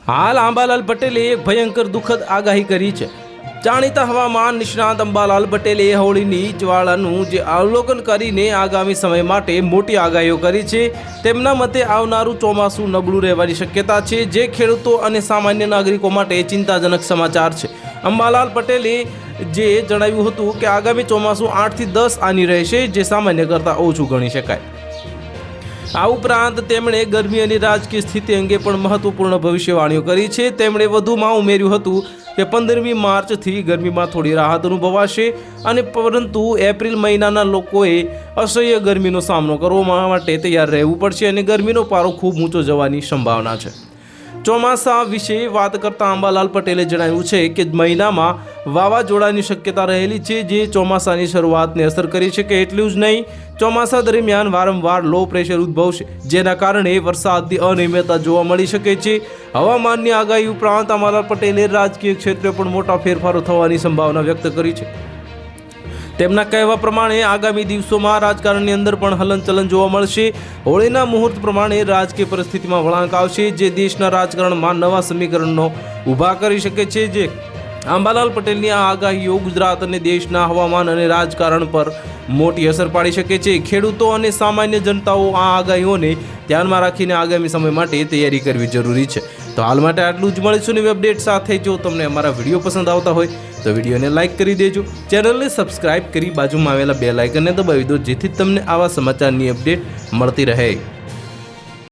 હાલ અંબાલાલ પટેલે એક ભયંકર દુઃખદ આગાહી કરી છે। જાણીતા હવામાન નિષ્ણાત અંબાલાલ પટેલે હોળીની જ્વાળાનું જે અવલોકન કરીને આગામી સમય માટે મોટી આગાહીઓ કરી છે। તેમના મતે આવનારું ચોમાસું નબળું રહેવાની શક્યતા છે, જે ખેડૂતો અને સામાન્ય નાગરિકો માટે ચિંતાજનક સમાચાર છે। અંબાલાલ પટેલે જે જણાવ્યું હતું કે આગામી ચોમાસું 8 થી 10 આની રહેશે, જે સામાન્ય કરતાં ઓછું ગણી શકાય। આ ઉપરાંત તેમણે ગરમી અને રાજકીય સ્થિતિ અંગે પણ મહત્વપૂર્ણ ભવિષ્યવાણીઓ કરી છે। તેમણે વધુમાં ઉમેર્યું હતું કે 15મી માર્ચથી ગરમીમાં થોડી રાહત અનુભવાશે અને પરંતુ એપ્રિલ મહિનાના લોકોએ અસહ્ય ગરમીનો સામનો કરવા માટે તૈયાર રહેવું પડશે અને ગરમીનો પારો ખૂબ ઊંચો જવાની સંભાવના છે। ચોમાસા વિશે વાત કરતાં અંબાલાલ પટેલે જણાવ્યું છે કે મહિનામાં વાવાઝોડાની શક્યતા રહેલી છે, જે ચોમાસાની શરૂઆતને અસર કરી શકે। એટલું જ નહીં, ચોમાસા દરમિયાન વારંવાર લો પ્રેશર ઉદ્ભવશે, જેના કારણે વરસાદની અનિયમિતતા જોવા મળી શકે છે। હવામાનની આગાહી ઉપરાંત અંબાલાલ પટેલે રાજકીય ક્ષેત્રે પણ મોટા ફેરફારો થવાની સંભાવના વ્યક્ત કરી છે। તેમના કહેવા પ્રમાણે આગામી દિવસોમાં રાજકારણની અંદર પણ હલનચલન જોવા મળશે। હોળીના મુહૂર્ત પ્રમાણે રાજકીય પરિસ્થિતિમાં વળાંક આવશે, જે દેશના રાજકારણમાં નવા સમીકરણો ઊભા કરી શકે છે। જે અંબાલાલ પટેલની આ આગાહીઓ ગુજરાત અને દેશના હવામાન અને રાજકારણ પર મોટી અસર પાડી શકે છે। ખેડૂતો અને સામાન્ય જનતાઓ આ આગાહીઓને ધ્યાનમાં રાખીને આગામી સમય માટે તૈયારી કરવી જરૂરી છે। તો હાલ માટે આટલું જ। મળીશું નવી અપડેટ સાથે। જો તમને અમારા વિડીયો પસંદ આવતા હોય તો વિડીયોને લાઇક કરી દેજો, ચેનલને સબસ્ક્રાઇબ કરી બાજુમાં આવેલા બેલ આઇકનને દબાવી દો, જેથી તમને આવા સમાચારની અપડેટ મળતી રહે।